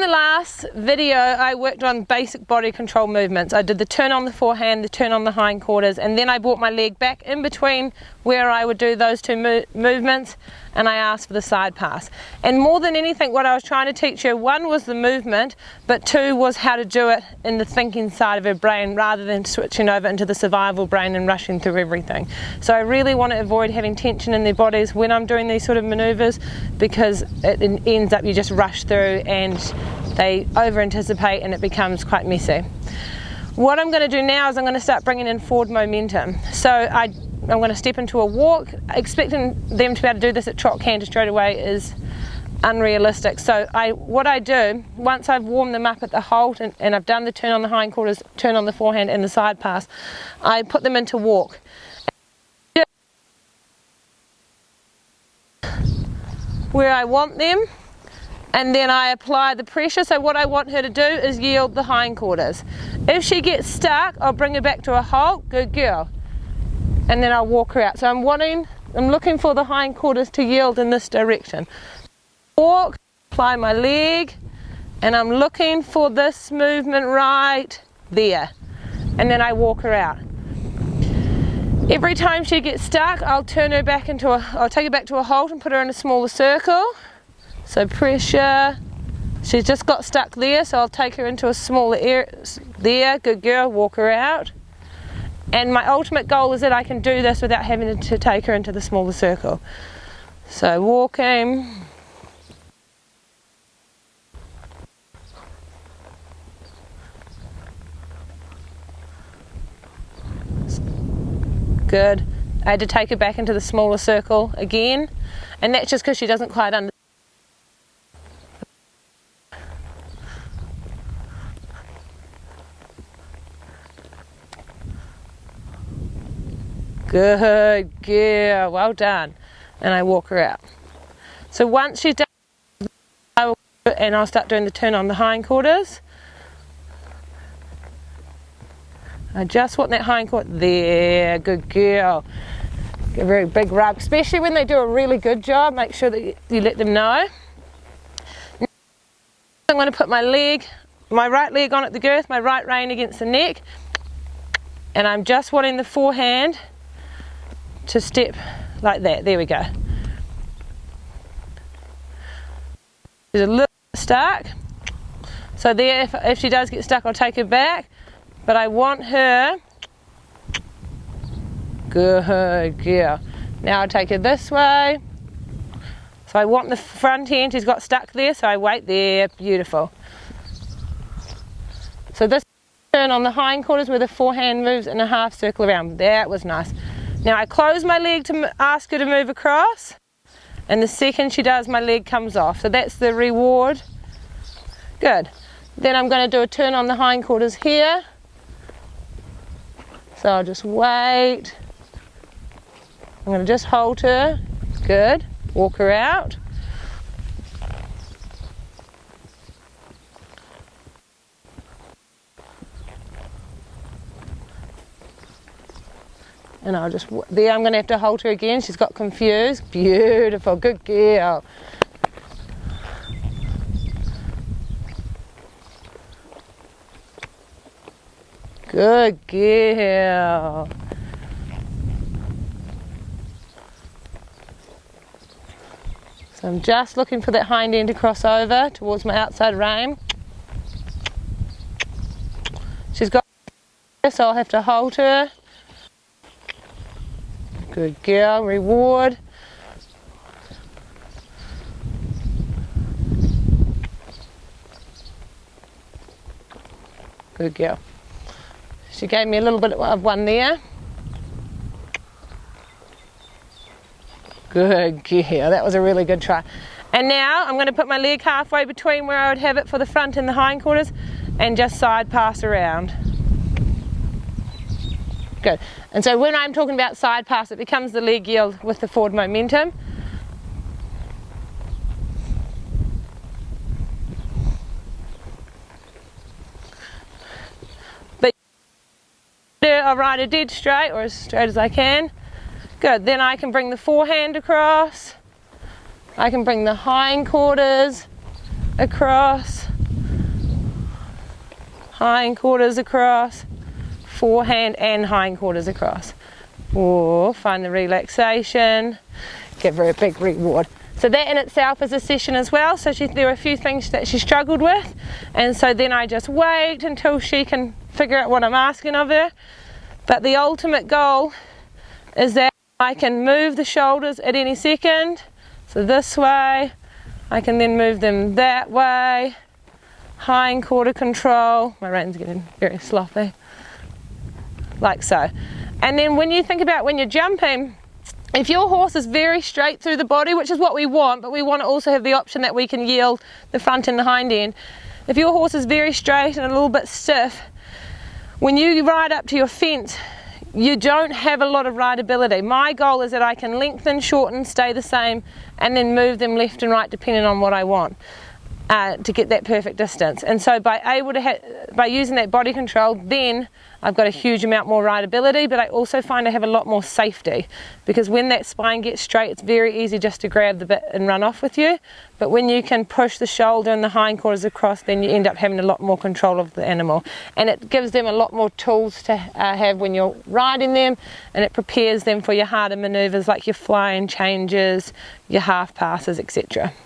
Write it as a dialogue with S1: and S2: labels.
S1: in the last video, I worked on basic body control movements. I did the turn on the forehand, the turn on the hindquarters, and then I brought my leg back in between where I would do those two movements, and I asked for the side pass. And more than anything, what I was trying to teach her, one was the movement, but two was how to do it in the thinking side of her brain rather than switching over into the survival brain and rushing through everything. So I really want to avoid having tension in their bodies when I'm doing these sort of maneuvers, because it ends up you just rush through and they over anticipate and it becomes quite messy. What I'm going to do now is I'm going to start bringing in forward momentum. So I'm going to step into a walk. Expecting them to be able to do this at trot canter straight away is unrealistic. So what I do, once I've warmed them up at the halt and I've done the turn on the hindquarters, turn on the forehand and the side pass, I put them into walk. Where I want them, and then I apply the pressure. So what I want her to do is yield the hindquarters. If she gets stuck, I'll bring her back to a halt, good girl, and then I'll walk her out. So I'm looking for the hindquarters to yield in this direction. Walk, apply my leg, and I'm looking for this movement right there, and then I walk her out. Every time she gets stuck, I'll turn her back I'll take her back to a halt and put her in a smaller circle. So pressure, she's just got stuck there, so I'll take her into a smaller area there, good girl, walk her out. And my ultimate goal is that I can do this without having to take her into the smaller circle. So walking. Good. I had to take her back into the smaller circle again, and that's just because she doesn't quite understand. Good girl, well done. And I walk her out. So once she's done, I'll start doing the turn on the hindquarters. I just want that hindquarter there, good girl. A very big rub, especially when they do a really good job. Make sure that you let them know. Now, I'm going to put my right leg on at the girth, my right rein against the neck, and I'm just wanting the forehand to step like that. There we go. She's a little stuck. So there, if she does get stuck, I'll take her back. But I want her, good girl. Now I'll take her this way. So I want the front end, she's got stuck there, so I wait there, beautiful. So this turn on the hindquarters where the forehand moves in a half circle around, that was nice. Now I close my leg to ask her to move across, and the second she does, my leg comes off. So that's the reward. Good. Then I'm going to do a turn on the hindquarters here. So I'll just wait. I'm going to just hold her. Good. Walk her out. And I'll just, there I'm going to have to hold her again. She's got confused. Beautiful. Good girl. Good girl. So I'm just looking for that hind end to cross over towards my outside rein. She's got, so I'll have to hold her. Good girl, reward. Good girl. She gave me a little bit of one there. Good girl, that was a really good try. And now I'm going to put my leg halfway between where I would have it for the front and the hindquarters and just side pass around. Good. And so when I'm talking about side pass, it becomes the leg yield with the forward momentum. But I'll ride her dead straight, or as straight as I can. Good. Then I can bring the forehand across. I can bring the hindquarters across. hindquarters across, forehand and hindquarters across. Or find the relaxation, give her a big reward. So that in itself is a session as well. So there were a few things that she struggled with, and so then I just wait until she can figure out what I'm asking of her. But the ultimate goal is that I can move the shoulders at any second. So this way, I can then move them that way. Hind quarter control. My reins getting very sloppy. Like so. And then when you think about when you're jumping, if your horse is very straight through the body, which is what we want, but we want to also have the option that we can yield the front and the hind end. If your horse is very straight and a little bit stiff, when you ride up to your fence, you don't have a lot of rideability. My goal is that I can lengthen, shorten, stay the same, and then move them left and right depending on what I want to get that perfect distance. And so by using that body control, then I've got a huge amount more rideability, but I also find I have a lot more safety, because when that spine gets straight, it's very easy just to grab the bit and run off with you. But when you can push the shoulder and the hindquarters across, then you end up having a lot more control of the animal, and it gives them a lot more tools to have when you're riding them, and it prepares them for your harder maneuvers like your flying changes, your half passes, etc.